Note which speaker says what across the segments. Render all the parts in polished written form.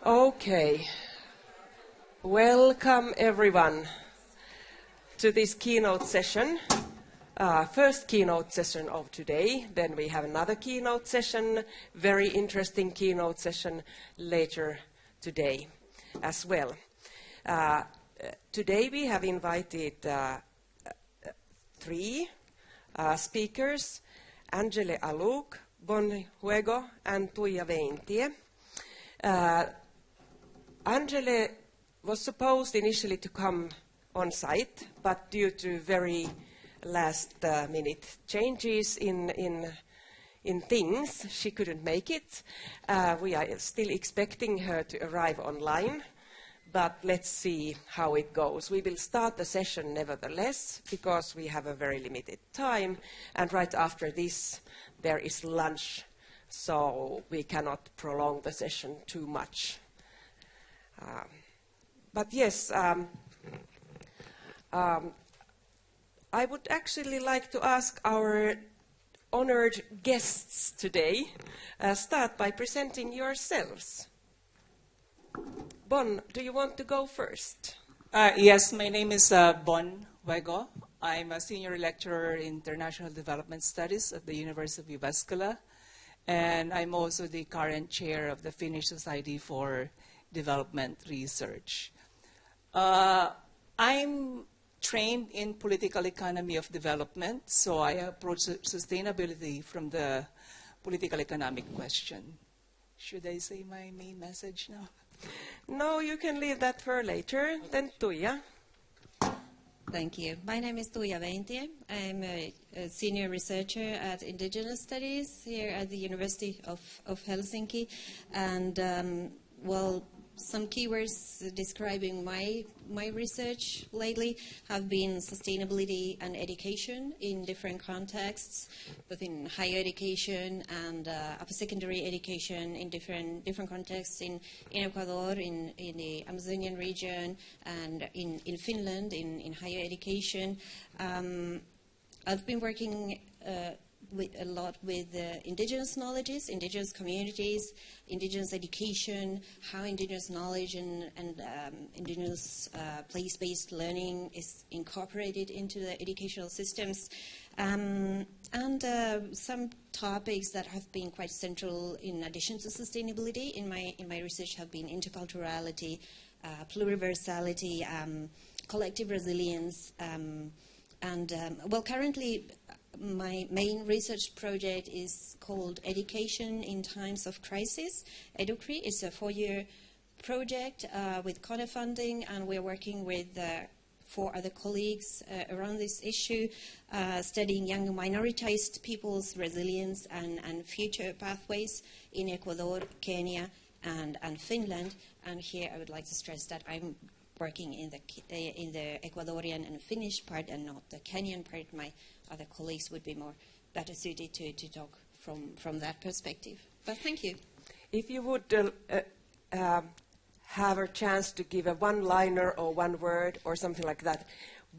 Speaker 1: Okay. Welcome everyone to this keynote session. First keynote session of today. Then we have another keynote session, very interesting keynote session later today as well. Today we have invited three speakers, Angele Aluk, Bonn Juego, and Tuija Veintie. Angele was supposed initially to come on site, but due to very last-minute changes in things, she couldn't make it. We are still expecting her to arrive online, but let's see how it goes. We will start the session nevertheless, because we have a very limited time, and right after this there is lunch, so we cannot prolong the session too much. But yes, I would actually like to ask our honored guests today, start by presenting yourselves. Bonn, do you want to go first?
Speaker 2: Yes, my name is Bonn Juego. I'm a senior lecturer in international development studies at the University of Jyväskylä, and I'm also the current chair of the Finnish Society for Development Research. I'm trained in political economy of development, so I approach sustainability from the political economic question. Should I say my main message now?
Speaker 1: No, you can leave that for later. Then Tuija.
Speaker 3: Thank you. My name is Tuija Veintie. I'm a senior researcher at Indigenous Studies here at the University of Helsinki. And, well, some keywords describing my research lately have been sustainability and education in different contexts, both in higher education and upper secondary education in different contexts in Ecuador, in the Amazonian region, and in Finland in higher education. I've been working a lot with indigenous knowledges, indigenous communities, indigenous education, how indigenous knowledge and indigenous place-based learning is incorporated into the educational systems. And some topics that have been quite central in addition to sustainability in my research have been interculturality, pluriversality, collective resilience, well, currently my main research project is called Education in Times of Crisis, EduCRI. It's a 4-year project with Kone funding, and we're working with 4 other colleagues around this issue, studying young minoritized people's resilience and future pathways in Ecuador, Kenya, and Finland. And here I would like to stress that I'm working in the Ecuadorian and Finnish part and not the Kenyan part. My other colleagues would be better suited to talk from that perspective. But thank you.
Speaker 1: If you would have a chance to give a one-liner or one word or something like that,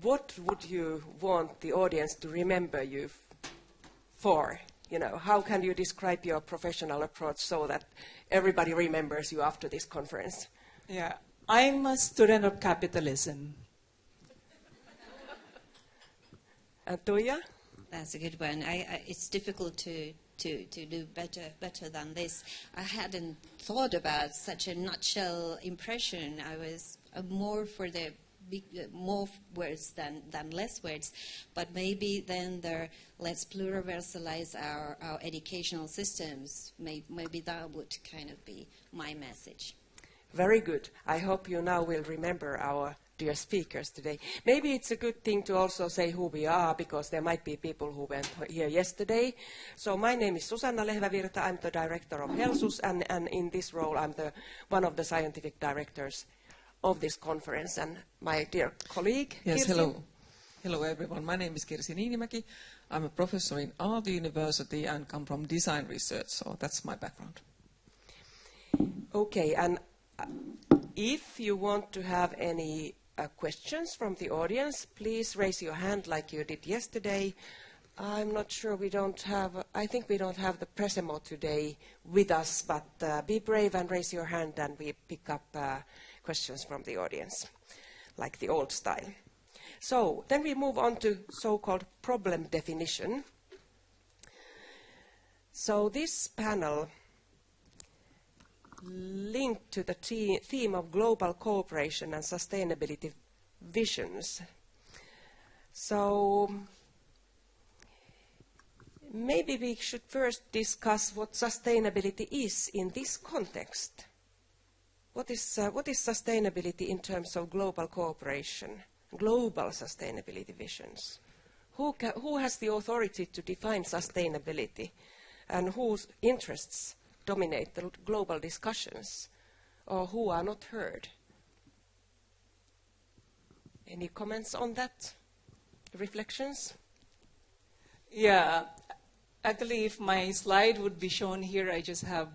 Speaker 1: what would you want the audience to remember you for? You know, how can you describe your professional approach so that everybody remembers you after this conference?
Speaker 2: Yeah, I'm a student of capitalism.
Speaker 1: Tuija?
Speaker 3: That's a good one. It's difficult to do better than this. I hadn't thought about such a nutshell impression. I was more for the more words than less words. But maybe then let's pluriversalize our educational systems. Maybe that would kind of be my message.
Speaker 1: Very good. I hope you now will remember our dear speakers today. Maybe it's a good thing to also say who we are, because there might be people who went here yesterday. So my name is Susanna Lehvävirta. I'm the director of HELSUS, and in this role I'm one of the scientific directors of this conference. And my dear colleague,
Speaker 4: Yes,
Speaker 1: Kirsi.
Speaker 4: hello. Hello everyone. My name is Kirsi Niinimäki. I'm a professor in Art University and come from design research, so that's my background.
Speaker 1: Okay, and if you want to have any questions from the audience, please raise your hand like you did yesterday, I'm not sure we don't have, I think we don't have the Presemo today with us, but be brave and raise your hand and we pick up questions from the audience, like the old style. So then we move on to so-called problem definition. So this panel linked to the theme of global cooperation and sustainability visions. So maybe we should first discuss what sustainability is in this context. What is sustainability in terms of global cooperation, global sustainability visions? Who has the authority to define sustainability, and whose interests dominate the global discussions, or who are not heard? Any comments on that? Reflections?
Speaker 2: Yeah, actually, if my slide would be shown here, I just have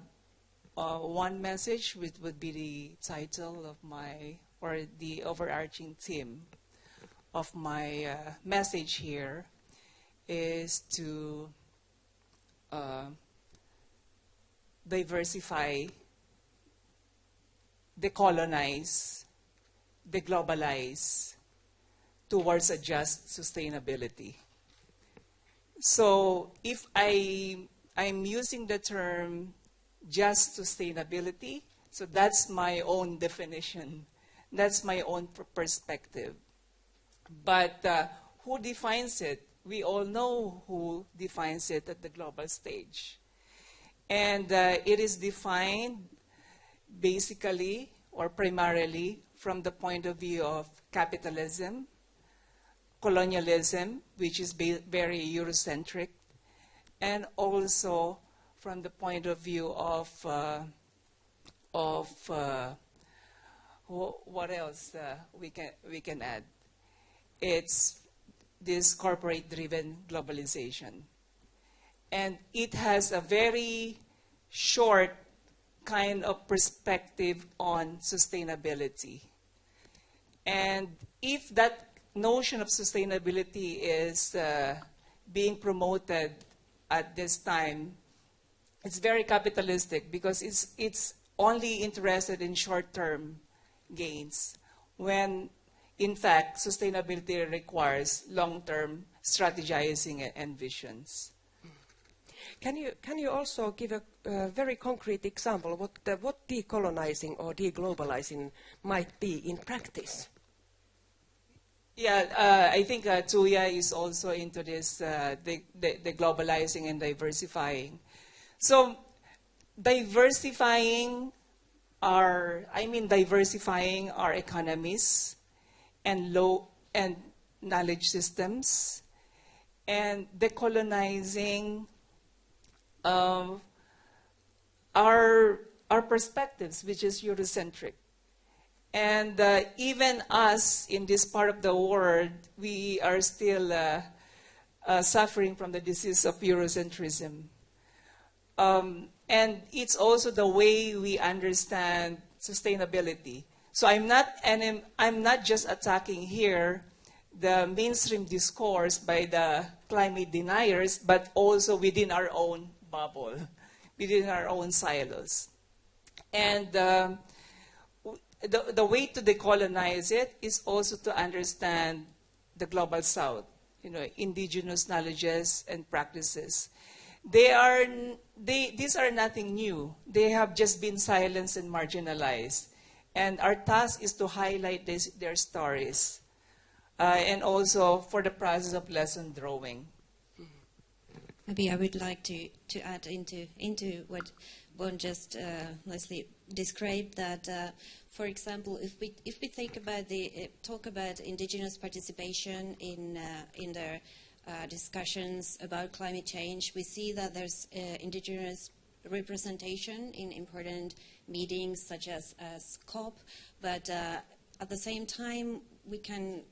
Speaker 2: one message, which would be the title of my, or the overarching theme of my message here is to diversify, decolonize, deglobalize towards a just sustainability. So if I'm using the term just sustainability, so that's my own definition. That's my own perspective. But who defines it? We all know who defines it at the global stage. And it is defined basically or primarily from the point of view of capitalism, colonialism, which is very Eurocentric, and also from the point of view of what else we can add? It's this corporate-driven globalization. And it has a very short kind of perspective on sustainability. And if that notion of sustainability is being promoted at this time, it's very capitalistic because it's only interested in short-term gains, when in fact sustainability requires long-term strategizing and visions.
Speaker 1: Can you also give a very concrete example what decolonizing or deglobalizing might be in practice?
Speaker 2: Yeah, I think Tuija is also into this, the globalizing and diversifying. So diversifying our economies and knowledge systems, and decolonizing our perspectives, which is Eurocentric. And even us in this part of the world, we are still suffering from the disease of Eurocentrism. And it's also the way we understand sustainability. So I'm not just attacking here the mainstream discourse by the climate deniers, but also within our own bubble, within our own silos. And the way to decolonize it is also to understand the global south, indigenous knowledges and practices. These are nothing new. They have just been silenced and marginalized. And our task is to highlight their stories, and also for the process of lesson drawing.
Speaker 3: Maybe I would like to add into what Bonn just nicely described, that, for example, if we think about talk about indigenous participation in the discussions about climate change, we see that there's indigenous representation in important meetings such as COP, but at the same time we can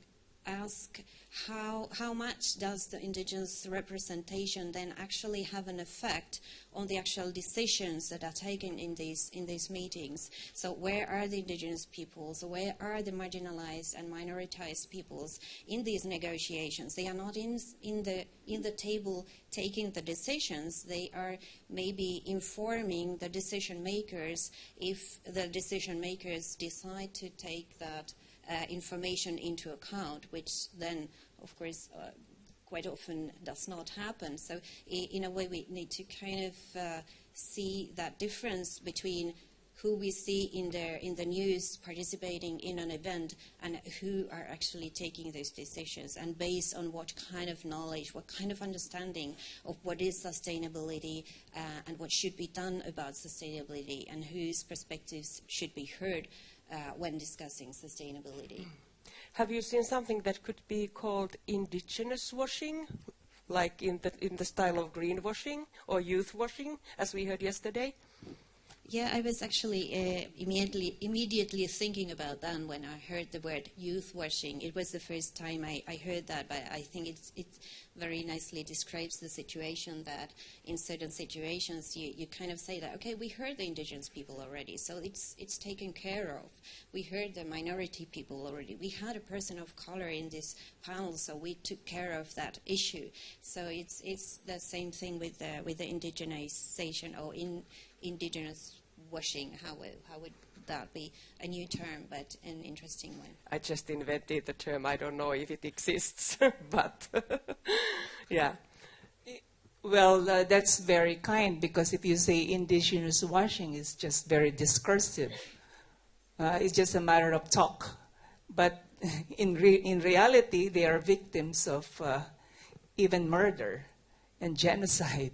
Speaker 3: ask how much does the indigenous representation then actually have an effect on the actual decisions that are taken in these meetings. So where are the indigenous peoples? Where are the marginalized and minoritized peoples in these negotiations? They are not in the table taking the decisions. They are maybe informing the decision makers if the decision makers decide to take that information into account, which then, of course, quite often does not happen. So in a way, we need to kind of see that difference between who we see in the news participating in an event and who are actually taking those decisions, and based on what kind of knowledge, what kind of understanding of what is sustainability and what should be done about sustainability, and whose perspectives should be heard when discussing sustainability.
Speaker 1: Have you seen something that could be called indigenous washing, like in the style of greenwashing or youth washing, as we heard yesterday?
Speaker 3: Yeah, I was actually immediately thinking about that when I heard the word youth washing. It was the first time I heard that, but I think it very nicely describes the situation that in certain situations you kind of say that, okay, we heard the indigenous people already, so it's taken care of. We heard the minority people already. We had a person of color in this panel, so we took care of that issue. So it's the same thing with the indigenization or indigenous washing. How would that be a new term, but an interesting one?
Speaker 1: I just invented the term. I don't know if it exists, but yeah.
Speaker 2: Well, that's very kind, because if you say indigenous washing, it's just very discursive. It's just a matter of talk. But in reality, they are victims of even murder and genocide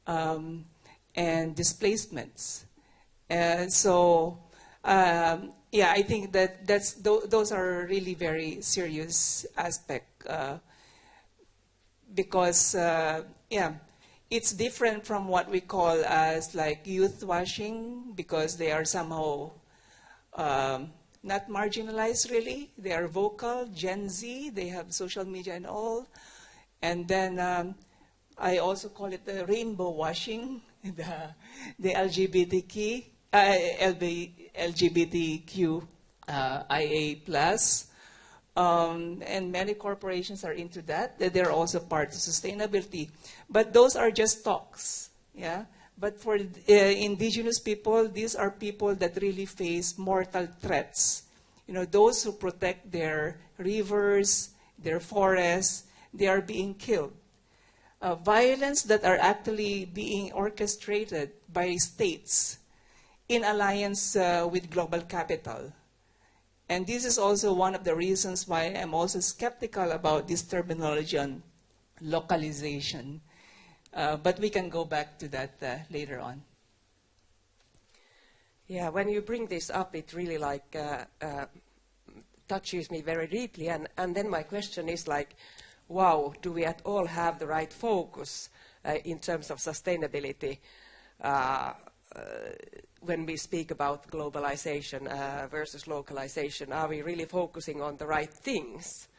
Speaker 2: and displacements. So, yeah, I think that those are really very serious aspects because, yeah, it's different from what we call as like youth washing, because they are somehow not marginalized really. They are vocal, Gen Z, they have social media and all. And then I also call it the rainbow washing, the LGBTQIA plus, and many corporations are into that. They're also part of sustainability. But those are just talks, yeah? But for indigenous people, these are people that really face mortal threats. You know, those who protect their rivers, their forests, they are being killed. Violence that are actually being orchestrated by states in alliance with global capital. And this is also one of the reasons why I'm also skeptical about this terminology on localization. But we can go back to that later on.
Speaker 1: Yeah, when you bring this up, it really like touches me very deeply. And then my question is like, wow, do we at all have the right focus in terms of sustainability when we speak about globalization versus localization? Are we really focusing on the right things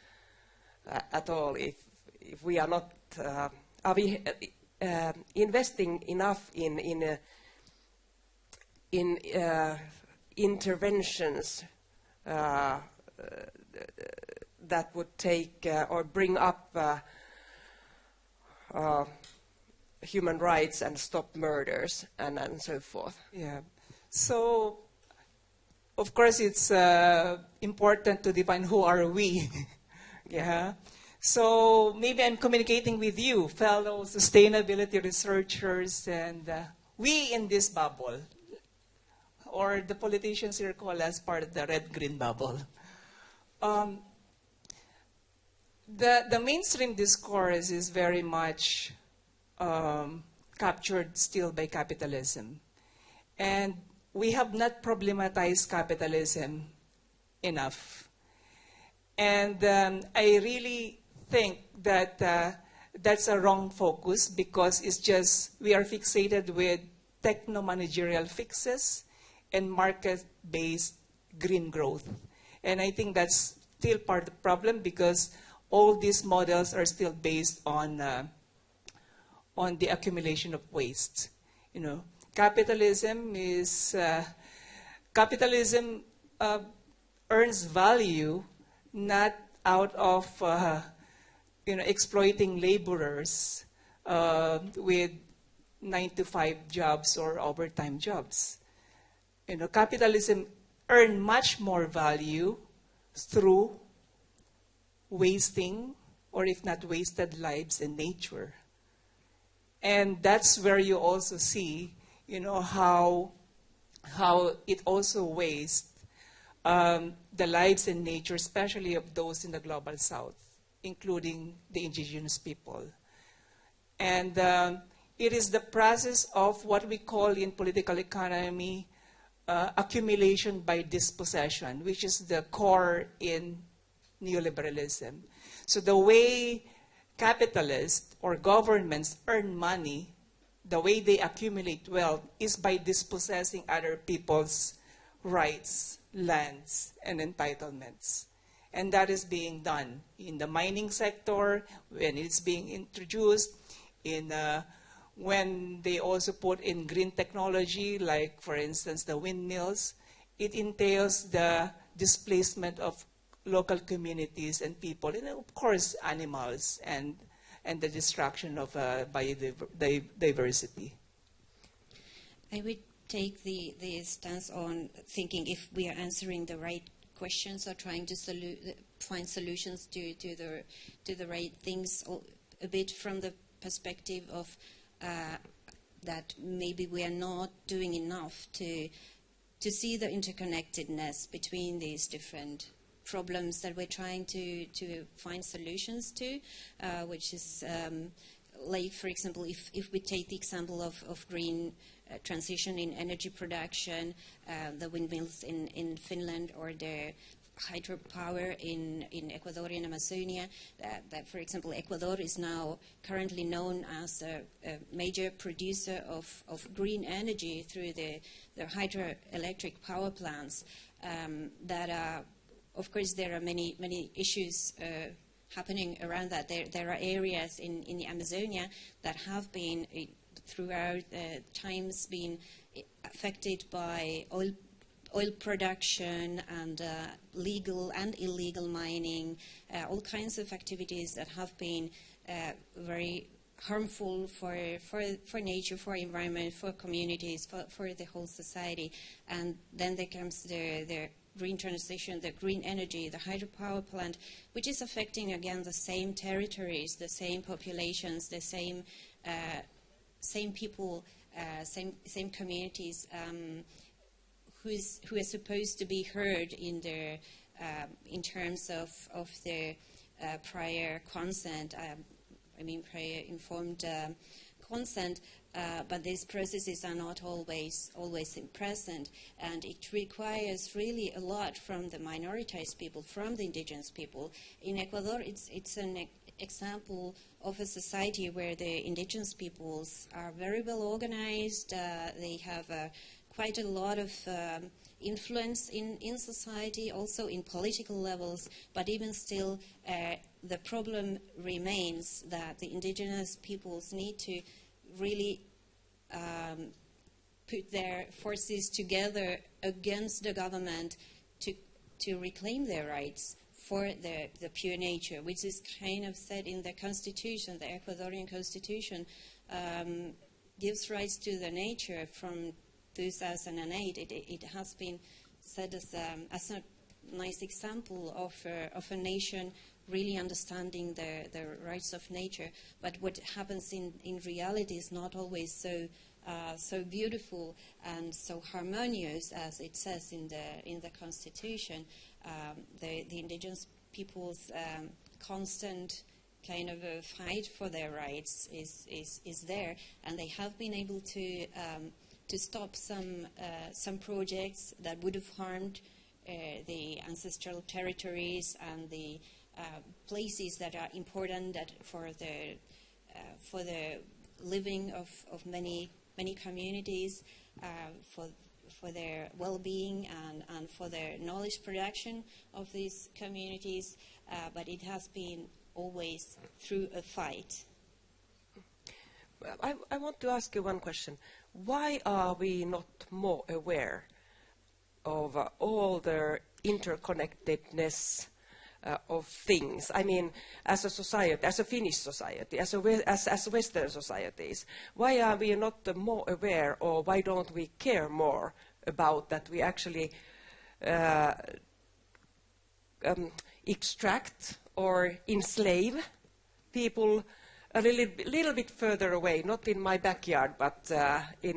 Speaker 1: at all? If we are not, are we investing enough in interventions that would take or bring up human rights and stop murders and so forth?
Speaker 2: Yeah. So, of course, it's important to define who are we. Yeah. So maybe I'm communicating with you, fellow sustainability researchers, and we in this bubble, or the politicians here call us part of the red-green bubble. The mainstream discourse is very much captured still by capitalism. And we have not problematized capitalism enough. And I really think that that's a wrong focus, because it's just we are fixated with techno-managerial fixes and market-based green growth. And I think that's still part of the problem because all these models are still based on the accumulation of waste. You know, capitalism earns value not out of exploiting laborers with 9-to-5 jobs or overtime jobs. You know, capitalism earns much more value through wasting, or if not wasted lives in nature. And that's where you also see, you know, how it also wastes the lives in nature, especially of those in the global south, including the indigenous people. And it is the process of what we call in political economy accumulation by dispossession, which is the core in neoliberalism. So the way capitalists or governments earn money, the way they accumulate wealth is by dispossessing other people's rights, lands, and entitlements. And that is being done in the mining sector, when it's being introduced, when they also put in green technology, like, for instance, the windmills. It entails the displacement of local communities and people, and of course, animals, and the destruction of biodiversity.
Speaker 3: I would take the stance on thinking if we are answering the right questions or trying to find solutions to the right things, a bit from the perspective of that maybe we are not doing enough to see the interconnectedness between these different problems that we're trying to find solutions to, which is like, for example, if we take the example of green transition in energy production, the windmills in Finland, or the hydropower in Ecuadorian Amazonia, that, for example, Ecuador is now currently known as a major producer of green energy through the hydroelectric power plants that are, of course, there are many issues happening around that. There are areas in the Amazonia that have been, throughout times, been affected by oil production and legal and illegal mining, all kinds of activities that have been very harmful for nature, for environment, for communities, for the whole society. And then there comes the green transition, the green energy, the hydropower plant, which is affecting, again, the same territories, the same populations, the same people, same communities, who are supposed to be heard in their in terms of their prior consent. Prior informed consent. But these processes are not always present, and it requires really a lot from the minoritized people, from the indigenous people. In Ecuador, it's an example of a society where the indigenous peoples are very well organized. They have quite a lot of influence in society, also in political levels, but even still, the problem remains that the indigenous peoples need to really put their forces together against the government to reclaim their rights for the pure nature, which is kind of said in the constitution. The Ecuadorian constitution gives rights to the nature from 2008. It has been said as a nice example of a nation really understanding the rights of nature. But what happens in reality is not always so beautiful and so harmonious as it says in the Constitution. The indigenous people's constant kind of a fight for their rights is there, and they have been able to stop some projects that would have harmed the ancestral territories and the places that are important for the living of many communities, well-being and for their knowledge production of these communities, but it has been always through a fight.
Speaker 1: I want to ask you one question. Why are we not more aware of all the interconnectedness of things? I mean, as a society, as a Finnish society, as Western societies, why are we not more aware, or why don't we care more about that we actually extract or enslave people a little bit further away, not in my backyard, but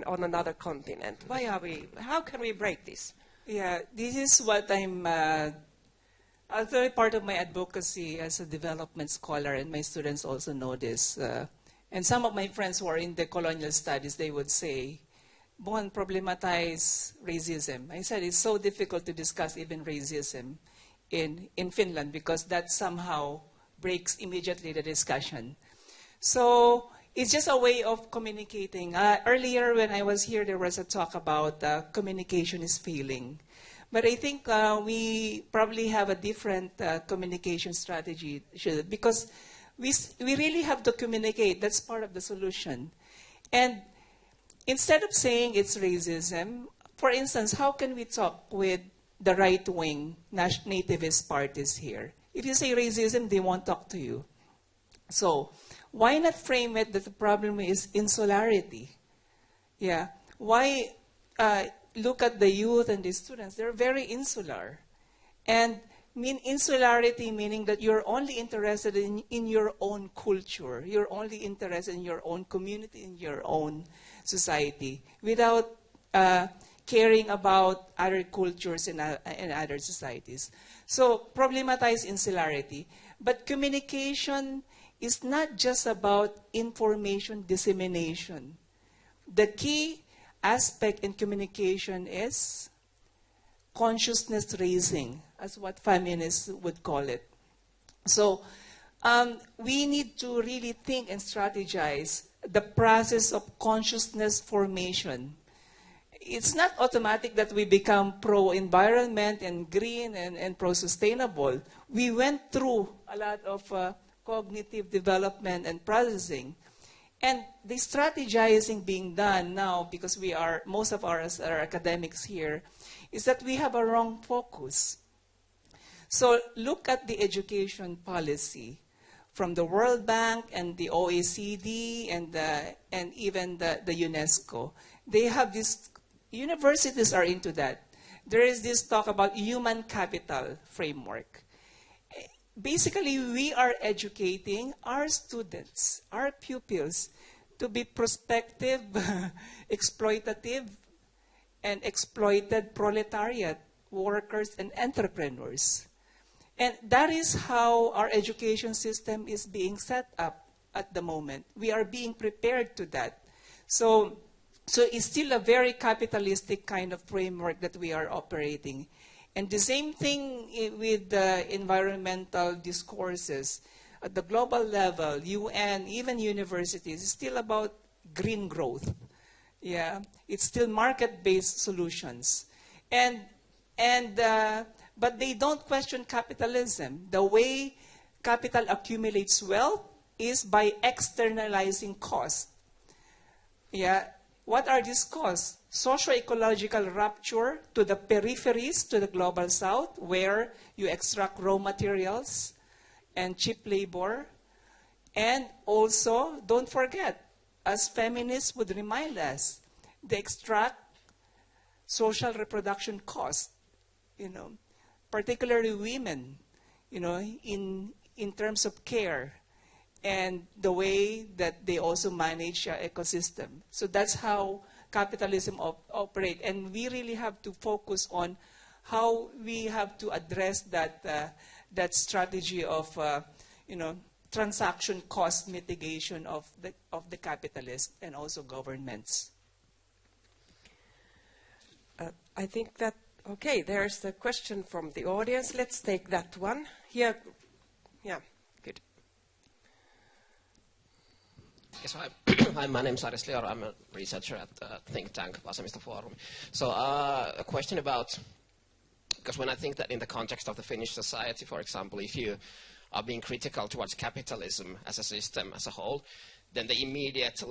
Speaker 1: on another continent? How can we break this?
Speaker 2: Yeah, this is what I'm also part of my advocacy as a development scholar, and my students also know this. And some of my friends who are in the colonial studies, they would say, Bonn, problematize racism. I said it's so difficult to discuss even racism in Finland, because that somehow breaks immediately the discussion. So it's just a way of communicating. Earlier when I was here, there was a talk about communication is failing. But I think we probably have a different communication strategy, because we really have to communicate. That's part of the solution. And instead of saying it's racism, for instance, how can we talk with the right-wing nativist parties here? If you say racism, they won't talk to you. So why not frame it that the problem is insularity? Yeah. Why look at the youth and the students? They're very insular. And insularity meaning that you're only interested in your own culture. You're only interested in your own community, in your own society, without caring about other cultures and other societies. So problematize insularity. But communication is not just about information dissemination. The key aspect in communication is consciousness raising, as what feminists would call it. So we need to really think and strategize the process of consciousness formation. It's not automatic that we become pro-environment and green and pro-sustainable. We went through a lot of cognitive development and processing. And the strategizing being done now, because most of us are academics here, is that we have a wrong focus. So look at the education policy from the World Bank and the OECD and even the UNESCO. They have this, universities are into that. There is this talk about human capital framework. Basically, we are educating our students, our pupils, to be prospective, exploitative, and exploited proletariat, workers, and entrepreneurs. And that is how our education system is being set up at the moment. We are being prepared to that. So it's still a very capitalistic kind of framework that we are operating. And the same thing with the environmental discourses. At the global level, UN, even universities, it's still about green growth. Yeah, it's still market-based solutions. But they don't question capitalism. The way capital accumulates wealth is by externalizing costs. Yeah, what are these costs? Socio-ecological rupture to the peripheries, to the global south, where you extract raw materials and cheap labor. And also, don't forget, as feminists would remind us, they extract social reproduction costs, particularly women, in terms of care and the way that they also manage ecosystem. So that's how capitalism operates. And we really have to focus on how we have to address that strategy of, transaction cost mitigation of the capitalists and also governments.
Speaker 1: I think that, okay, there's a question from the audience. Let's take that one. Here, yeah, good.
Speaker 5: Yes, Hi, my name is Aris Lior. I'm a researcher at the think tank Vasemmisto Forum. So a question about, because when I think that in the context of the Finnish society, for example, if you are being critical towards capitalism as a system as a whole, then the immediate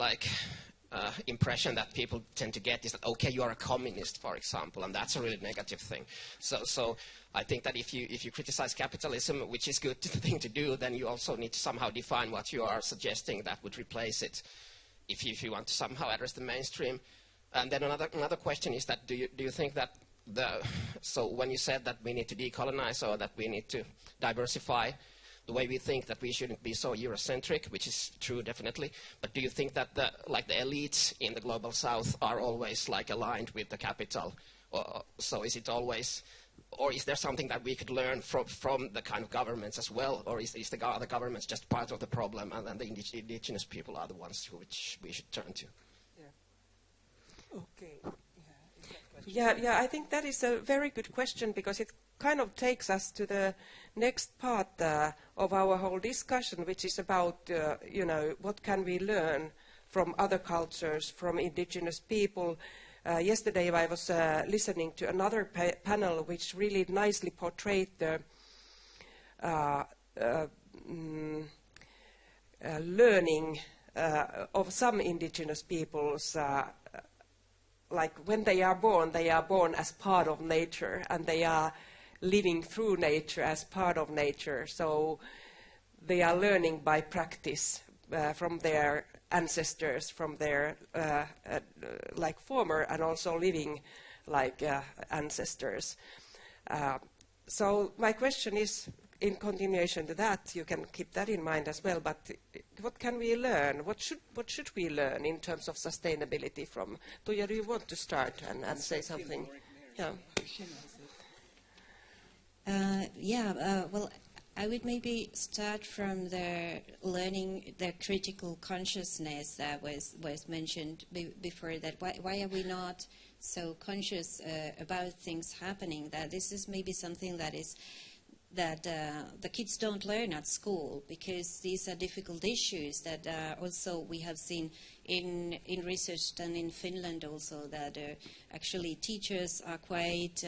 Speaker 5: impression that people tend to get is that, okay, you are a communist, for example, and that's a really negative thing. So I think that if you criticize capitalism, which is good thing to do, then you also need to somehow define what you are suggesting that would replace it, if you want to somehow address the mainstream. And then another question is that do you think that so when you said that we need to decolonize or that we need to diversify the way we think, that we shouldn't be so Eurocentric, which is true definitely, but do you think that the elites in the global south are always aligned with the capital? So is it always, or is there something that we could learn from the kind of governments as well, or is the governments just part of the problem and then the indigenous people are the ones which we should turn to?
Speaker 2: Yeah. Okay.
Speaker 1: Yeah, I think that is a very good question, because it kind of takes us to the next part of our whole discussion, which is about, what can we learn from other cultures, from indigenous people. Yesterday I was listening to another panel which really nicely portrayed the learning of some indigenous peoples. Like when they are born as part of nature, and they are living through nature as part of nature. So they are learning by practice from their ancestors, from their former and also living ancestors. So my question is, in continuation to that, you can keep that in mind as well, but what can we learn? What should we learn in terms of sustainability from? Tuija, do you want to start and say something?
Speaker 3: Yeah. Well, I would maybe start from the learning the critical consciousness that was mentioned before. That why are we not so conscious about things happening? That this is maybe something that the kids don't learn at school, because these are difficult issues that also we have seen in research done in Finland also, that actually teachers are quite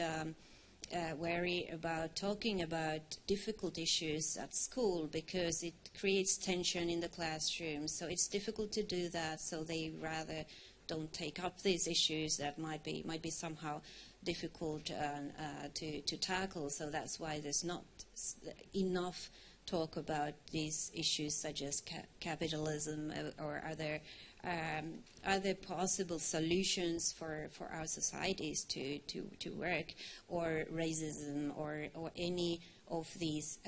Speaker 3: wary about talking about difficult issues at school, because it creates tension in the classroom. So it's difficult to do that, so they rather don't take up these issues that might be somehow difficult to tackle. So that's why there's not enough talk about these issues such as capitalism or other possible solutions for our societies to work, or racism, or any of these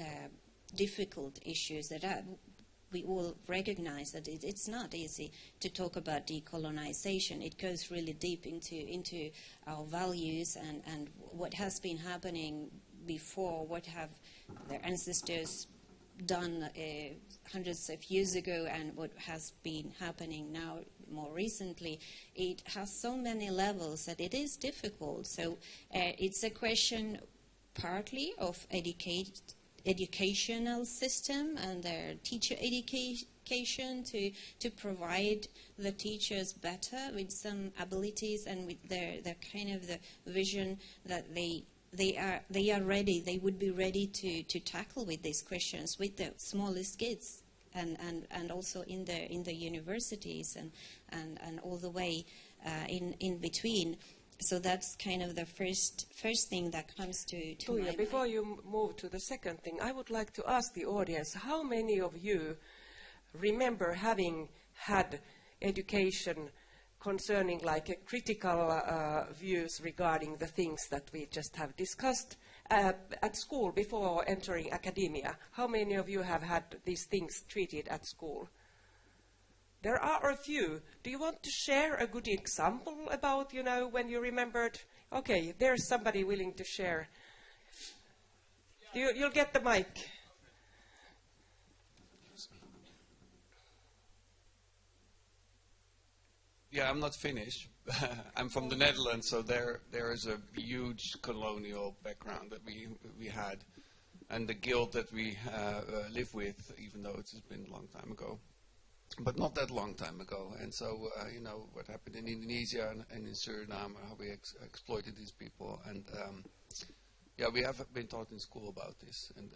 Speaker 3: difficult issues that we all recognize that it's not easy to talk about decolonization. It goes really deep into our values and what has been happening before, what have their ancestors done hundreds of years ago, and what has been happening now more recently. It has so many levels that it is difficult. So it's a question partly of educational system and their teacher education to provide the teachers better with some abilities and with their kind of the vision that they are ready. They would be ready to tackle with these questions with the smallest kids, and also in the universities and all the way in between. So that's kind of the first thing that comes to my mind.
Speaker 1: Before you move to the second thing, I would like to ask the audience, how many of you remember having had education concerning critical views regarding the things that we just have discussed at school before entering academia? How many of you have had these things treated at school? There are a few. Do you want to share a good example about, when you remembered? Okay, there's somebody willing to share. You'll get the mic.
Speaker 6: Yeah, I'm not Finnish. I'm from the Netherlands, so there is a huge colonial background that we had, and the guilt that we live with, even though it's been a long time ago. but not that long time ago. And so, you know, what happened in Indonesia and in Suriname, how we exploited these people. And yeah, we have been taught in school about this. And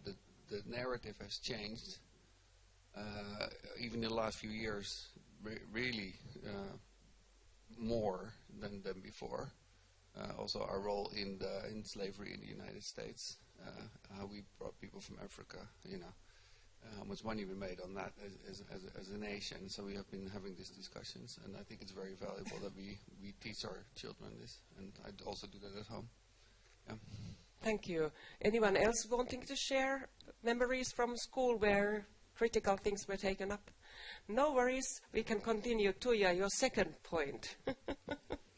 Speaker 6: the narrative has changed, even in the last few years, really more than before. Also our role in slavery in the United States, how we brought people from Africa, you know. How much money we made on that as a nation. So we have been having these discussions, and I think it's very valuable that we teach our children this, and I also do that at home. Yeah.
Speaker 1: Thank you. Anyone else wanting to share memories from school where critical things were taken up? No worries, we can continue. Tuija, your second point.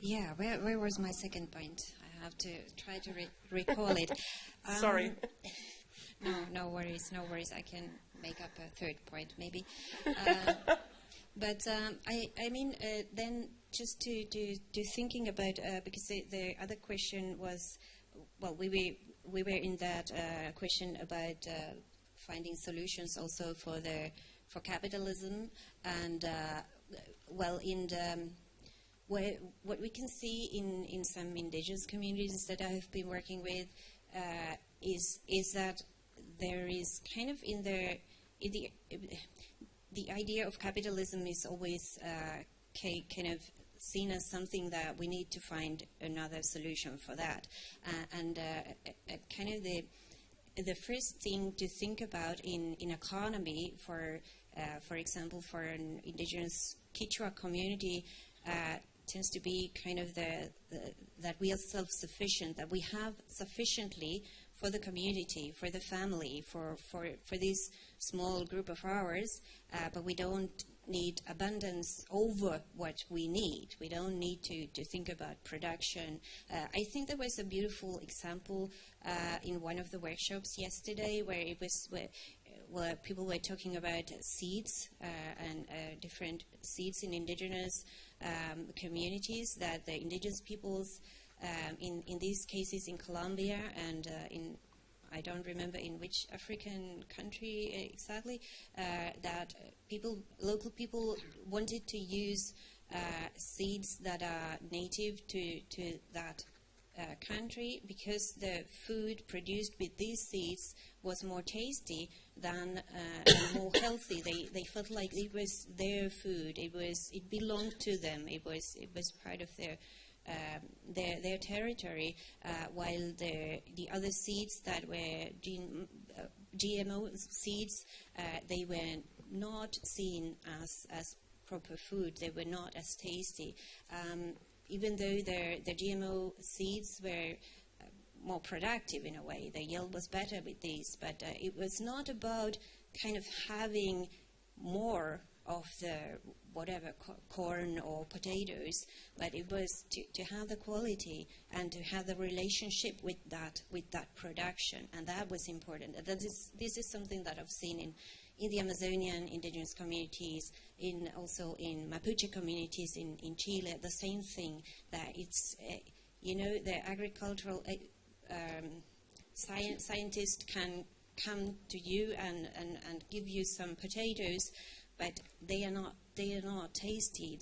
Speaker 3: Yeah, where was my second point? I have to try to recall it.
Speaker 1: Sorry.
Speaker 3: No worries. I can make up a third point, maybe. But I mean, then just to thinking about, because the other question was, well, we were in that question about finding solutions also for capitalism, and well, what we can see in some indigenous communities that I have been working with is that there is kind of the idea of capitalism is always kind of seen as something that we need to find another solution for that, and kind of the first thing to think about in economy, for example, for an indigenous Quechua community, tends to be kind of that we are self-sufficient, that we have sufficiently for the community, for the family, for this small group of ours, but we don't need abundance over what we need. We don't need to think about production. I think there was a beautiful example in one of the workshops yesterday where it was where people were talking about seeds and different seeds in indigenous communities, that the indigenous peoples in these cases in Colombia and I don't remember in which African country exactly, that local people wanted to use seeds that are native to that country, because the food produced with these seeds was more tasty than and more healthy. They felt like it was their food. It belonged to them. It was part of their territory, while the other seeds that were GMO seeds, they were not seen as proper food. They were not as tasty. Even though the GMO seeds were more productive in a way, the yield was better with these, but it was not about kind of having more of the whatever corn or potatoes, but it was to have the quality and to have the relationship with that production, and that was important. And this is something that I've seen in the Amazonian indigenous communities, also in Mapuche communities in Chile. The same thing, that it's the agricultural scientist can come to you and give you some potatoes, but they are not tasty.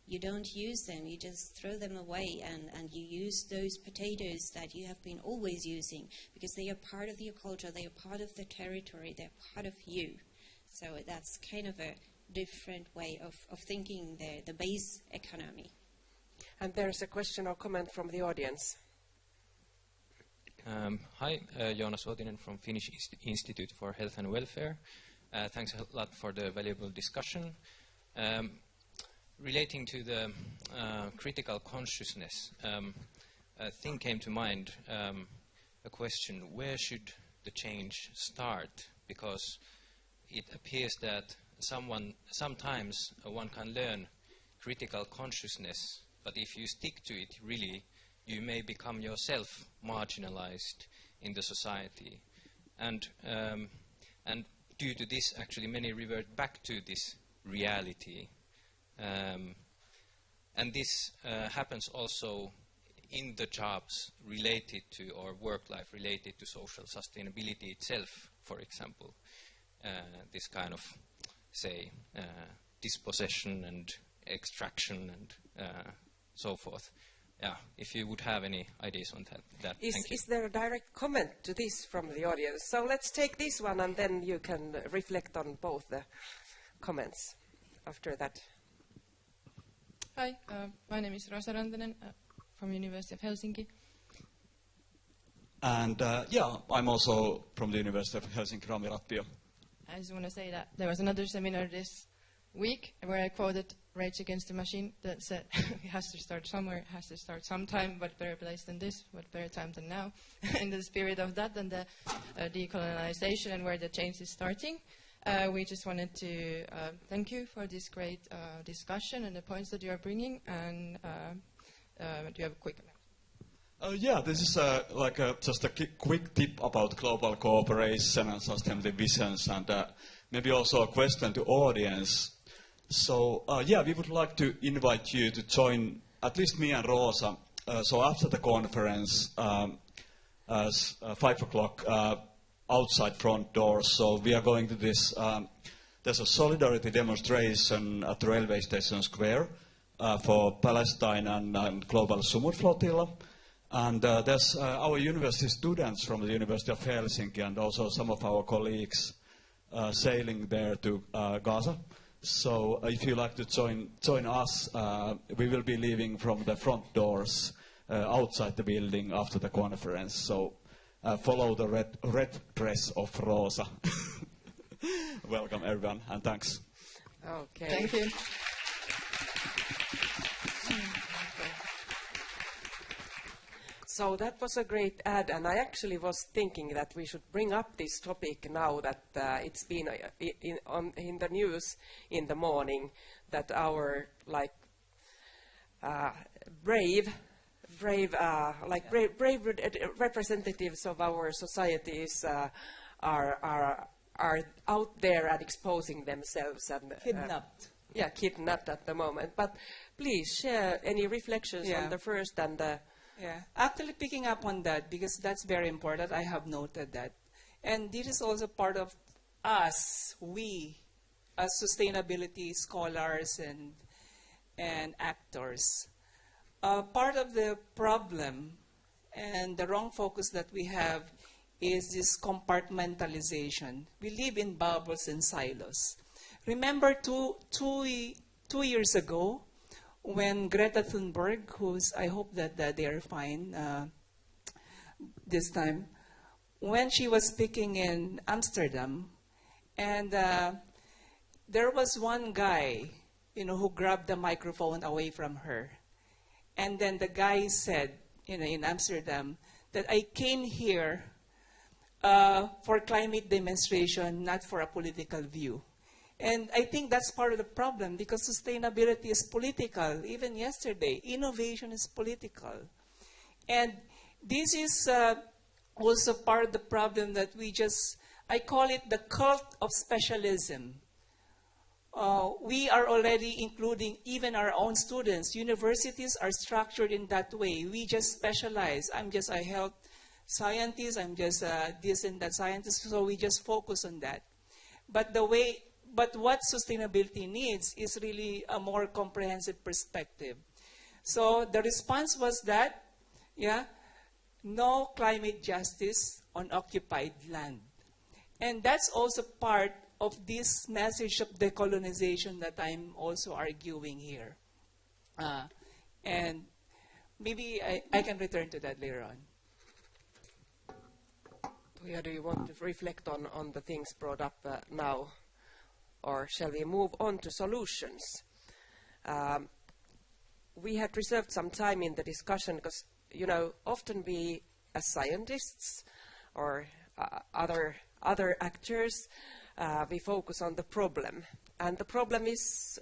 Speaker 3: You don't use them. You just throw them away, and you use those potatoes that you have been always using, because they are part of your culture. They are part of the territory. They're part of you. So that's kind of a different way of thinking the base economy.
Speaker 1: And there's a question or comment from the audience.
Speaker 7: Hi, Joonas Uotinen from Finnish Institute for Health and Welfare. Thanks a lot for the valuable discussion. Relating to the critical consciousness, a thing came to mind, a question: where should the change start? Because it appears that sometimes one can learn critical consciousness, but if you stick to it, really, you may become yourself marginalized in the society. And due to this, actually, many revert back to this reality. And this happens also in the jobs related to, or work life related to social sustainability itself, for example. This kind of say, dispossession and extraction and so forth. Yeah, if you would have any ideas on that.
Speaker 1: Is there a direct comment to this from the audience? So let's take this one and then you can reflect on both the comments after that.
Speaker 8: Hi, my name is Rosa Rantanen from University of Helsinki.
Speaker 9: And yeah, I'm also from the University of Helsinki, Rami Rappio.
Speaker 8: I just want to say that there was another seminar this week where I quoted Rage Against the Machine that said it has to start somewhere, it has to start sometime, what better place than this, what better time than now. In the spirit of that and the decolonization and where the change is starting, we just wanted to thank you for this great discussion and the points that you are bringing, and do you have a quick announcement?
Speaker 9: Yeah, this is just a quick tip about global cooperation and sustainable visions, and maybe also a question to audience. So, yeah, we would like to invite you to join, at least me and Rosa, so after the conference, 5 o'clock, outside front doors. So we are going to this, there's a solidarity demonstration at the railway station square for Palestine and global Sumut flotilla. And there's our university students from the University of Helsinki and also some of our colleagues sailing there to Gaza. So if you like to join us, we will be leaving from the front doors outside the building after the conference. So follow the red dress of Rosa. Welcome everyone, and thanks.
Speaker 1: Okay.
Speaker 8: Thank you.
Speaker 1: So that was a great ad, and I actually was thinking that we should bring up this topic now that it's been in the news in the morning that our brave representatives of our societies are out there and exposing themselves and
Speaker 2: Kidnapped.
Speaker 1: Kidnapped at the moment. But please share any reflections on the first and the.
Speaker 2: Yeah, actually picking up on that, because that's very important. I have noted that. And this is also part of us, we, as sustainability scholars and actors. Part of the problem and the wrong focus that we have is this compartmentalization. We live in bubbles and silos. Remember two years ago, when Greta Thunberg, I hope that they are fine this time, when she was speaking in Amsterdam, and there was one guy, who grabbed the microphone away from her. And then the guy said, in Amsterdam, that I came here for climate demonstration, not for a political view. And I think that's part of the problem, because sustainability is political. Even yesterday, innovation is political. And this is also part of the problem that I call it the cult of specialism. We are already including even our own students. Universities are structured in that way. We just specialize. I'm just a health scientist. I'm just this and that scientist. So we just focus on that. But what sustainability needs is really a more comprehensive perspective. So the response was that, no climate justice on occupied land. And that's also part of this message of decolonization that I'm also arguing here. And maybe I can return to that later on.
Speaker 1: Tuija, do you want to reflect on the things brought up now? Or shall we move on to solutions? We had reserved some time in the discussion because, often we, as scientists or other actors, we focus on the problem. And the problem is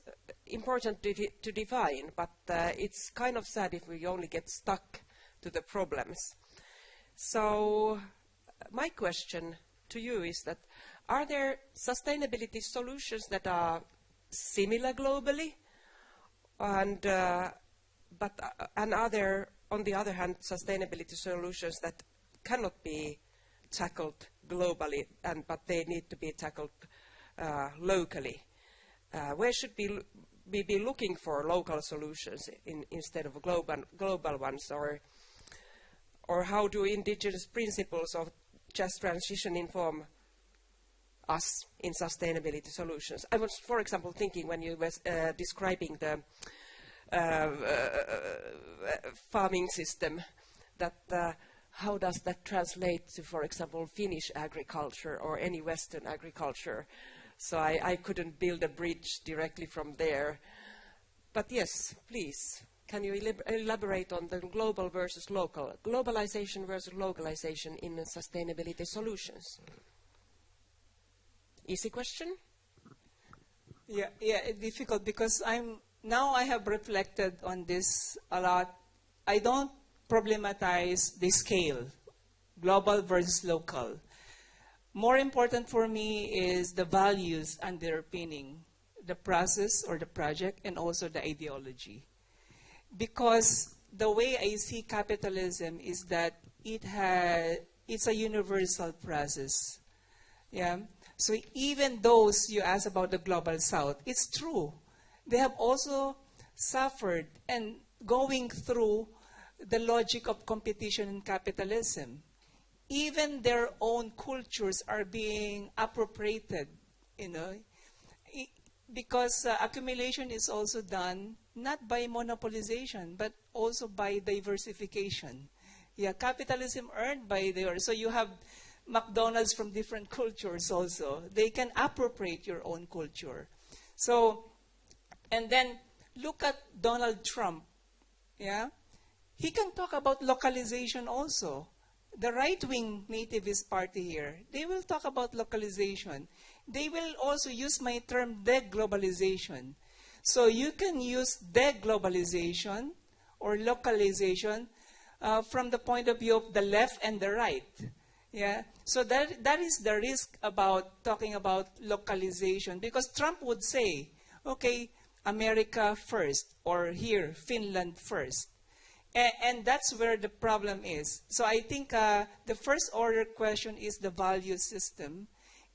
Speaker 1: important to define, but it's kind of sad if we only get stuck to the problems. So my question to you is that, are there sustainability solutions that are similar globally, and are there, on the other hand, sustainability solutions that cannot be tackled globally, but they need to be tackled locally? Where should we be looking for local solutions instead of global ones, or how do indigenous principles of just transition inform us in sustainability solutions? I was, for example, thinking when you were describing the farming system, that how does that translate to, for example, Finnish agriculture or any Western agriculture? So I couldn't build a bridge directly from there. But yes, please, can you elaborate on the global versus local, globalization versus localization in sustainability solutions? Easy question?
Speaker 2: Yeah, difficult because now I have reflected on this a lot. I don't problematize the scale, global versus local. More important for me is the values underpinning the process or the project, and also the ideology. Because the way I see capitalism is that it's a universal process. Yeah. So even those you ask about the global south, it's true. They have also suffered and going through the logic of competition in capitalism. Even their own cultures are being appropriated, because accumulation is also done not by monopolization, but also by diversification. Yeah, capitalism earned by so you have McDonald's from different cultures also. They can appropriate your own culture. So, and then look at Donald Trump. Yeah, he can talk about localization also. The right-wing nativist party here, they will talk about localization. They will also use my term deglobalization. So you can use deglobalization or localization from the point of view of the left and the right. Yeah. So that is the risk about talking about localization, because Trump would say, okay, America first, or here, Finland first. And that's where the problem is. So I think the first order question is the value system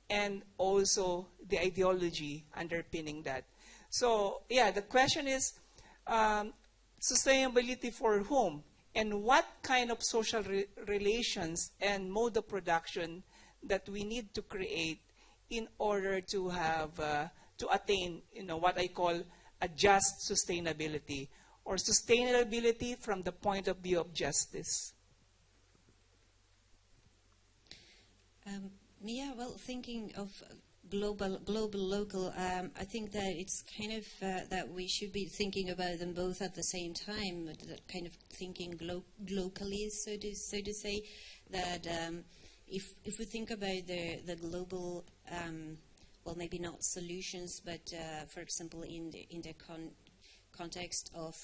Speaker 2: and also the ideology underpinning that. So yeah, the question is sustainability for whom? And what kind of social relations and mode of production that we need to create in order to have, to attain, what I call a just sustainability, or sustainability from the point of view of justice?
Speaker 3: Yeah, well, thinking of global, local, I think that it's kind of that we should be thinking about them both at the same time, kind of thinking locally, so to say, that if we think about the global, well, maybe not solutions, but for example, in the context of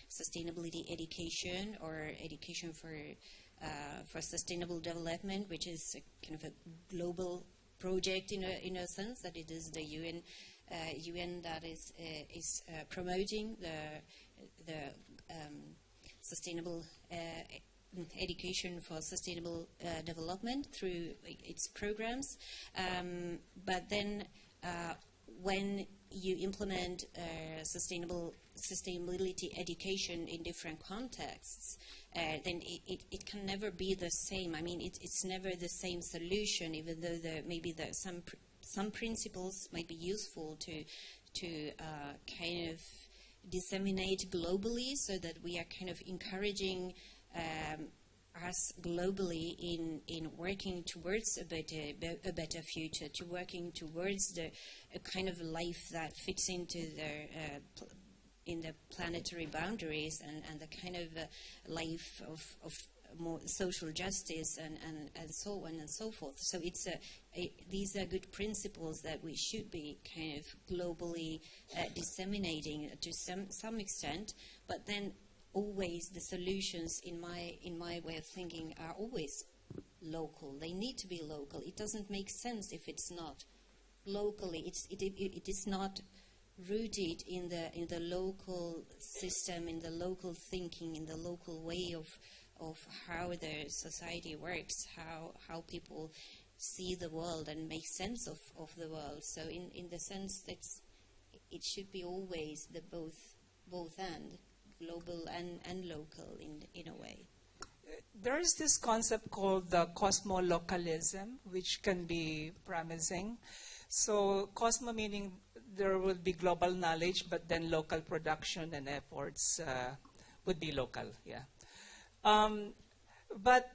Speaker 3: sustainability education, or education for sustainable development, which is kind of a global project in a sense, that it is the UN that is promoting the sustainable education for sustainable development through its programs. But then when you implement sustainability education in different contexts, then it can never be the same. I mean, it's never the same solution, even though maybe some principles might be useful to kind of disseminate globally, so that we are kind of encouraging us globally in working towards a better future, to working towards a kind of life that fits into in the planetary boundaries, and the kind of life of more social justice and so on and so forth. So these are good principles that we should be kind of globally disseminating to some extent, but then always the solutions, in my way of thinking, are always local. They need to be local. It doesn't make sense if it's not locally. It is not rooted in the local system, in the local thinking, in the local way of how the society works, how people see the world and make sense of the world. So in the sense that it should be always the both and, global and local in a way.
Speaker 2: There is this concept called the cosmo-localism, which can be promising. So cosmo meaning there will be global knowledge, but then local production and efforts would be local, yeah. But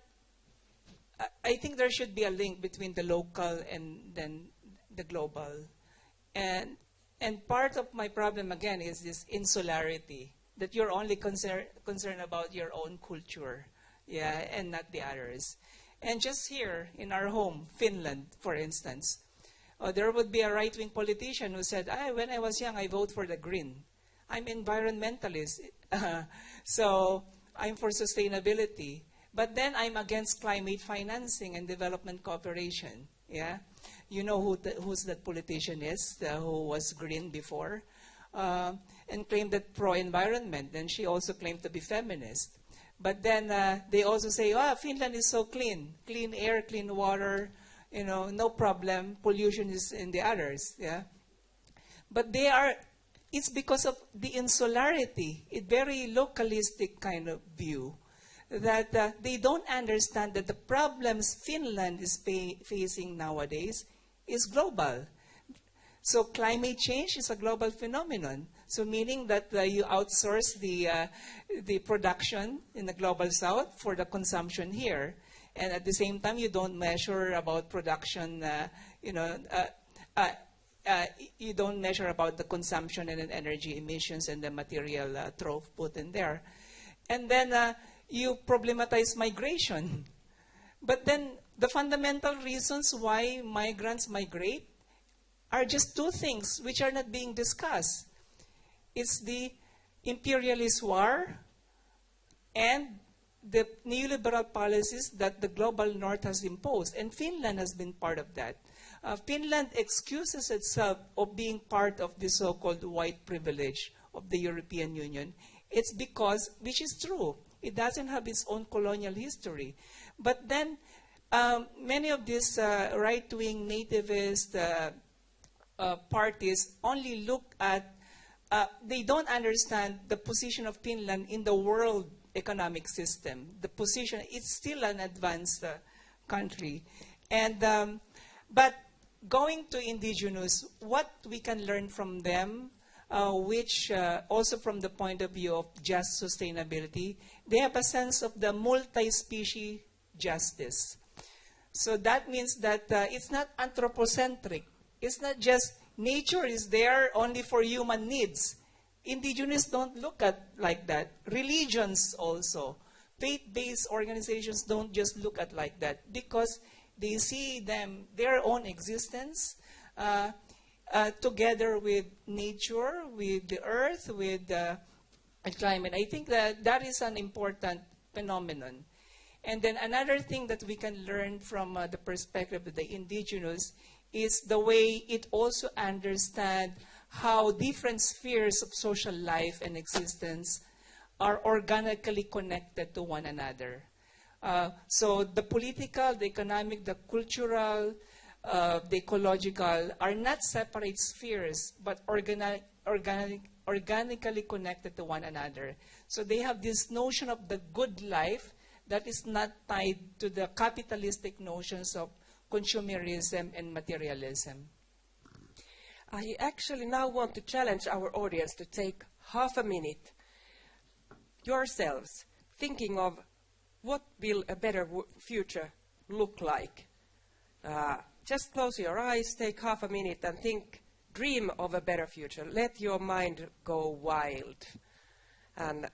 Speaker 2: I think there should be a link between the local and then the global. And part of my problem, again, is this insularity, that you're only concerned about your own culture, yeah, and not the others. And just here in our home, Finland, for instance, there would be a right-wing politician who said, when I was young, I voted for the Green. I'm environmentalist, so I'm for sustainability. But then I'm against climate financing and development cooperation. Yeah, you know who's that politician is, who was Green before, and claimed that pro-environment. Then she also claimed to be feminist. But then they also say, Finland is so clean air, clean water, you know, no problem. Pollution is in the others. Yeah, but it's because of the insularity, a very localistic kind of view, that they don't understand that the problems Finland is facing nowadays is global. So climate change is a global phenomenon. So meaning that you outsource the production in the global south for the consumption here. And at the same time, you don't measure about production, you don't measure about the consumption and energy emissions and the material trove put in there. And then you problematize migration. But then the fundamental reasons why migrants migrate are just two things which are not being discussed. It's the imperialist war and the neoliberal policies that the global north has imposed. And Finland has been part of that. Finland excuses itself of being part of the so-called white privilege of the European Union. It's because, which is true, it doesn't have its own colonial history. But then many of these right-wing nativist parties only look at, they don't understand the position of Finland in the world economic system. The position, it's still an advanced country. And, but going to indigenous, what we can learn from them, which also from the point of view of just sustainability, they have a sense of the multi-species justice. So that means that it's not anthropocentric. It's not just nature is there only for human needs. Indigenous don't look at like that. Religions also. Faith-based organizations don't just look at like that because they see their own existence together with nature, with the earth, with the climate. I think that is an important phenomenon. And then another thing that we can learn from the perspective of the indigenous is the way it also understands how different spheres of social life and existence are organically connected to one another. So the political, the economic, the cultural, the ecological are not separate spheres, but organically connected to one another. So they have this notion of the good life that is not tied to the capitalistic notions of consumerism and materialism.
Speaker 1: I actually now want to challenge our audience to take half a minute yourselves thinking of what will a better future look like. Just close your eyes, take half a minute and think, dream of a better future. Let your mind go wild. And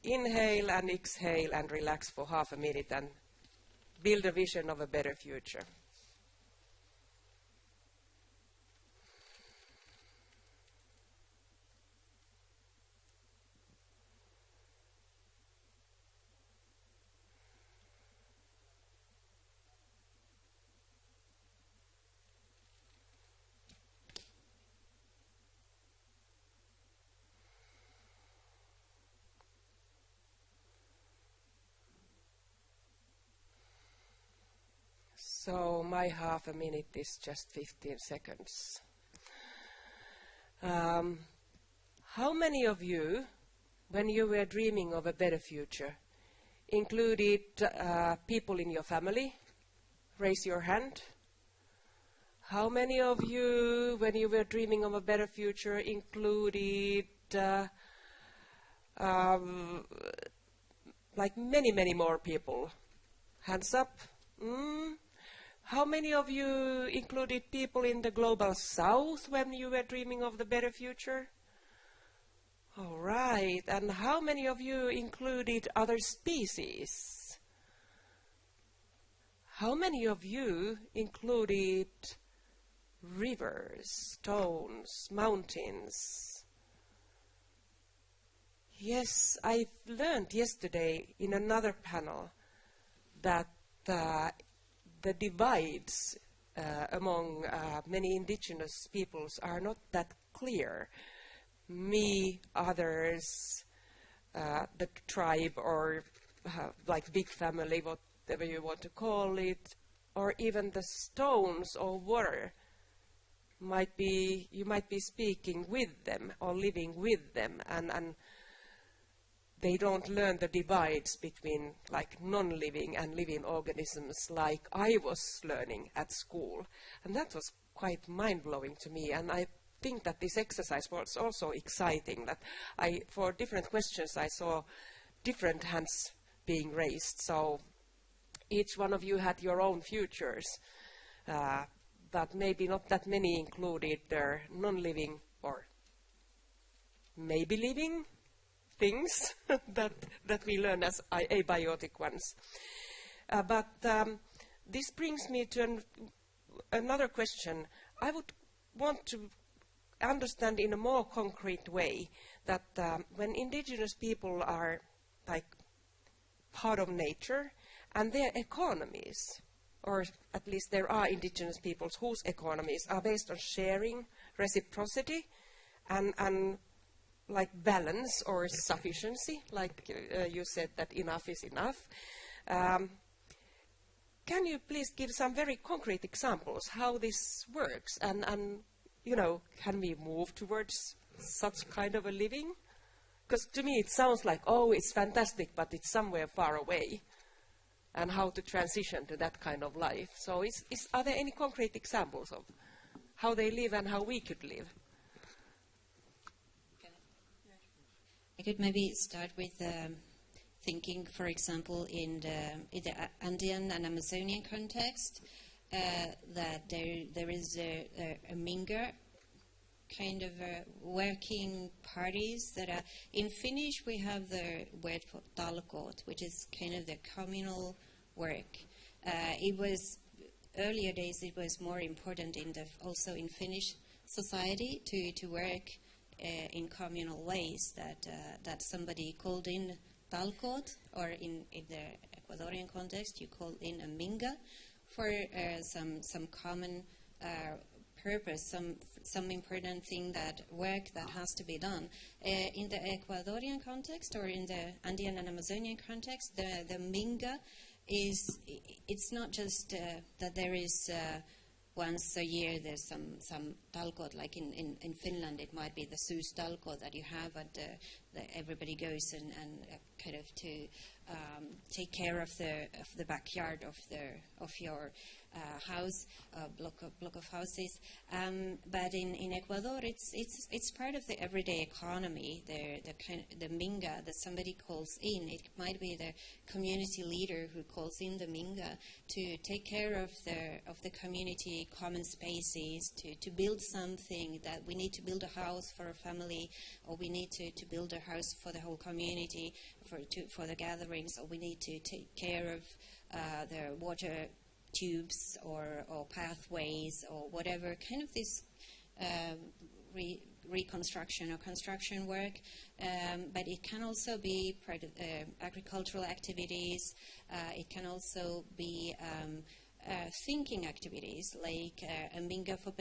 Speaker 1: inhale and exhale and relax for half a minute and build a vision of a better future. So my half a minute is just 15 seconds. How many of you, when you were dreaming of a better future, included people in your family? Raise your hand. How many of you, when you were dreaming of a better future, included like many more people? Hands up. How many of you included people in the global south when you were dreaming of the better future? All right. And how many of you included other species? How many of you included rivers, stones, mountains? Yes, I learned yesterday in another panel that the divides among many indigenous peoples are not that clear. Me, others, the tribe, or like big family, whatever you want to call it, or even the stones or water. You might be speaking with them or living with them, and they don't learn the divides between like non-living and living organisms like I was learning at school. And that was quite mind-blowing to me, and I think that this exercise was also exciting, that for different questions I saw different hands being raised, so each one of you had your own futures, but maybe not that many included their non-living or maybe living things that we learn as abiotic ones. But this brings me to another question. I would want to understand in a more concrete way that when indigenous people are like part of nature and their economies, or at least there are indigenous peoples whose economies are based on sharing, reciprocity, and like balance or sufficiency, like you said that enough is enough. Can you please give some very concrete examples how this works, and you know, can we move towards such kind of a living? Because to me it sounds like, oh, it's fantastic, but it's somewhere far away, and how to transition to that kind of life. So are there any concrete examples of how they live and how we could live?
Speaker 3: I could maybe start with thinking, for example, in the Andean and Amazonian context, that there is a Minga kind of working parties that are, in Finnish we have the word for talkoot, which is kind of the communal work. It was, earlier days it was more important also in Finnish society to work in communal ways, that somebody called in talkoot, or in the Ecuadorian context you call in a minga for some common purpose, some important thing, that work that has to be done. In the Ecuadorian context, or in the Andean and Amazonian context, the minga it's not just that there is once a year there's some talkoot, like in Finland it might be the syystalkoot that you have, and everybody goes and kind of to take care of the backyard of your house, block of houses. But in Ecuador, it's part of the everyday economy. The minga that somebody calls in. It might be the community leader who calls in the minga to take care of the community common spaces, to build something, that we need to build a house for a family, or we need to build a house for the whole community for the gatherings, or we need to take care of the water tubes or pathways or whatever, kind of this reconstruction or construction work. But it can also be part of agricultural activities. It can also be thinking activities, like a minga for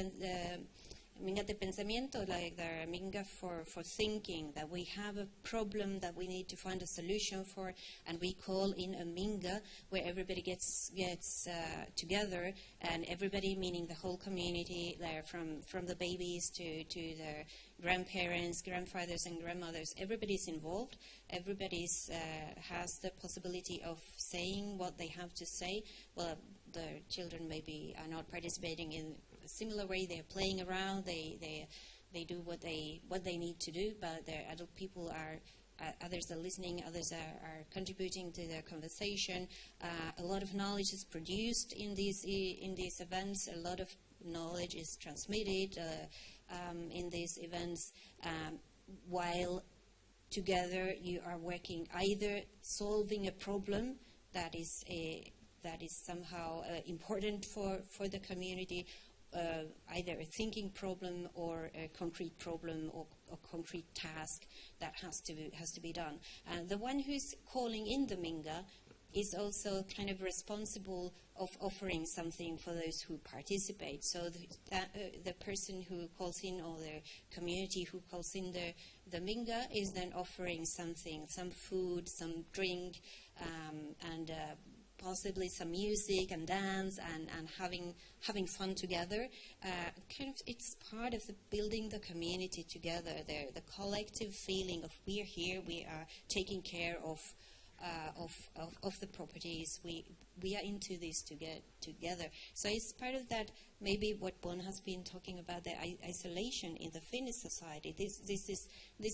Speaker 3: minga de pensamiento, like the minga for thinking, that we have a problem that we need to find a solution for, and we call in a minga where everybody gets together, and everybody, meaning the whole community, there from the babies to the grandparents, grandfathers, and grandmothers. Everybody's involved. Everybody's has the possibility of saying what they have to say. Well, the children maybe are not participating in a similar way. They're playing around. They do what they need to do. But the adult people are. Others are listening, others are contributing to the conversation. A lot of knowledge is produced in these events. A lot of knowledge is transmitted in these events, while together you are working either solving a problem that is somehow important for the community, either a thinking problem or a concrete problem or a concrete task that has to be done. And the one who's calling in the Minga is also kind of responsible of offering something for those who participate. So the person who calls in, or the community who calls in the Minga, is then offering something, some food, some drink, and possibly some music and dance and having fun together. Kind of, it's part of the building the community together. The collective feeling of we are here, we are taking care of the properties. We are into this together. So it's part of that. Maybe what Bonn has been talking about, the isolation in the Finnish society. This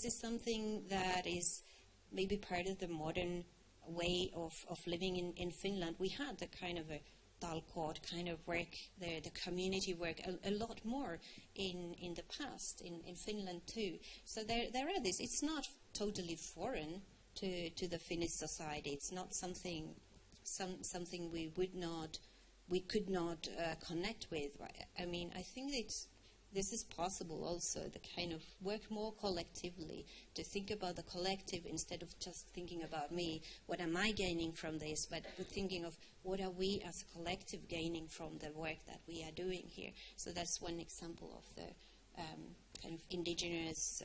Speaker 3: is something that is maybe part of the modern way of living in Finland. We had the kind of a talkoot kind of work there, the community work, a lot more in the past in Finland too. So there are this. It's not totally foreign to the Finnish society. It's not something we could not connect with. I mean, I think this is possible also, the kind of work more collectively, to think about the collective instead of just thinking about me, what am I gaining from this, but thinking of what are we as a collective gaining from the work that we are doing here. So that's one example of the kind of indigenous,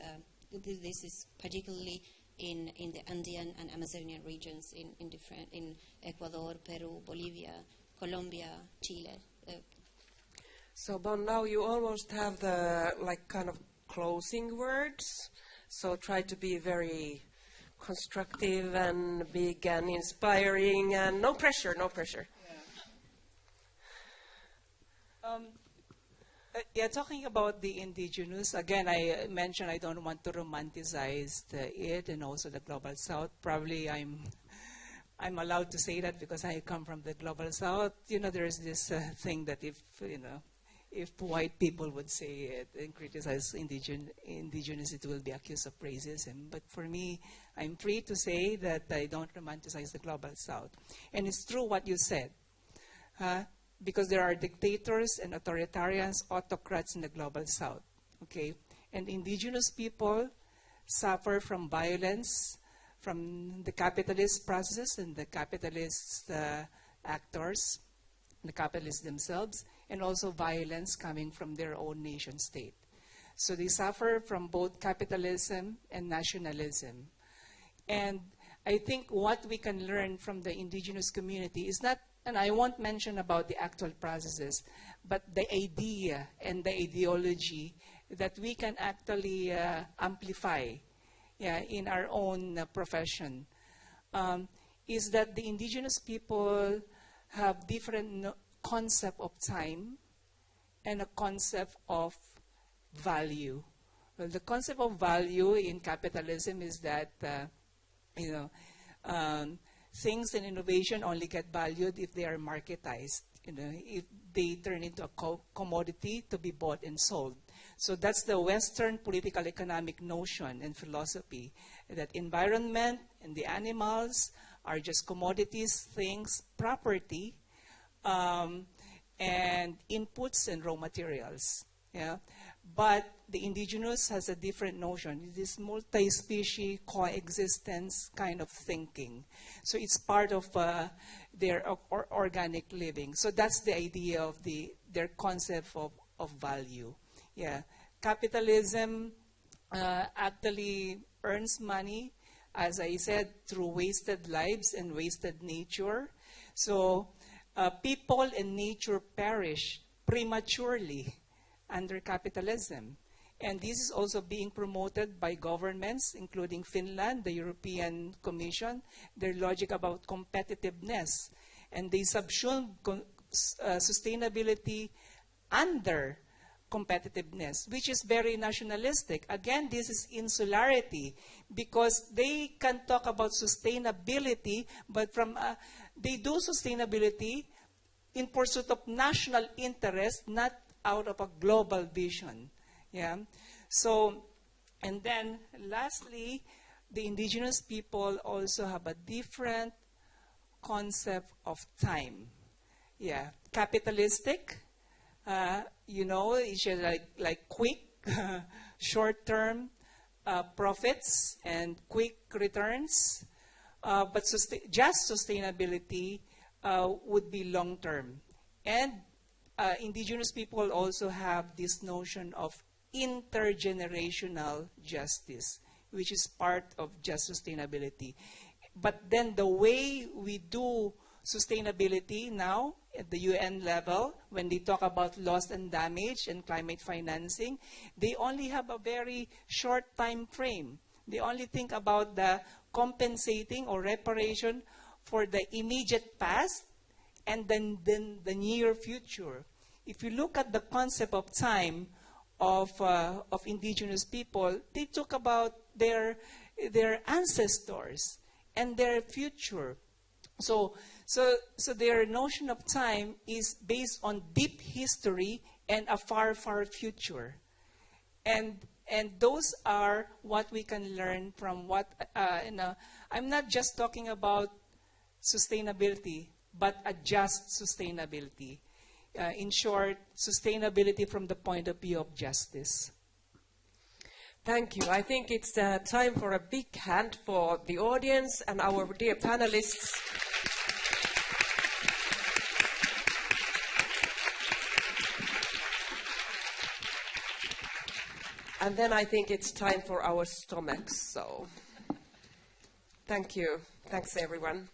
Speaker 3: this is particularly in the Andean and Amazonian regions in Ecuador, Peru, Bolivia, Colombia, Chile.
Speaker 1: So, Bonn, now you almost have the kind of closing words. So try to be very constructive and big and inspiring, and no pressure, no pressure.
Speaker 2: Yeah, talking about the indigenous, again, I mentioned I don't want to romanticize it and also the Global South. Probably I'm allowed to say that because I come from the Global South. There is this thing that if white people would say it and criticize indigenous, it will be accused of racism. But for me, I'm free to say that I don't romanticize the Global South. And it's true what you said. Because there are dictators and authoritarians, autocrats in the Global South, okay? And indigenous people suffer from violence from the capitalist processes and the capitalist actors, the capitalists themselves, and also violence coming from their own nation state. So they suffer from both capitalism and nationalism. And I think what we can learn from the indigenous community is not, and I won't mention about the actual processes, but the idea and the ideology that we can actually amplify in our own profession, is that the indigenous people have different concept of time and a concept of value. Well, the concept of value in capitalism is that, things and innovation only get valued if they are marketized, if they turn into a commodity to be bought and sold. So that's the Western political economic notion and philosophy, that environment and the animals are just commodities, things, property, and inputs and raw materials. Yeah? But the indigenous has a different notion. It is multi-species coexistence kind of thinking. So it's part of their organic living. So that's the idea of their concept of value. Yeah, capitalism actually earns money, as I said, through wasted lives and wasted nature. So people and nature perish prematurely under capitalism. And this is also being promoted by governments, including Finland, the European Commission, their logic about competitiveness. And they subsume sustainability under competitiveness, which is very nationalistic. Again, this is insularity, because they can talk about sustainability, but they do sustainability in pursuit of national interest, not out of a global vision. Yeah. So, and then lastly, the indigenous people also have a different concept of time. Yeah, capitalistic. You know, it's just like quick, short-term profits and quick returns. But just sustainability would be long-term. And indigenous people also have this notion of intergenerational justice, which is part of just sustainability. But then the way we do sustainability now at the UN level, when they talk about loss and damage and climate financing, they only have a very short time frame. They only think about the compensating or reparation for the immediate past and then the near future. If you look at the concept of time of indigenous people, they talk about their ancestors and their future. So their notion of time is based on deep history and a far, far future. And those are what we can learn from what, I'm not just talking about sustainability, but a just sustainability. In short, sustainability from the point of view of justice.
Speaker 1: Thank you. I think it's time for a big hand for the audience and our dear panelists. And then I think it's time for our stomachs. So, thank you. Thanks, everyone.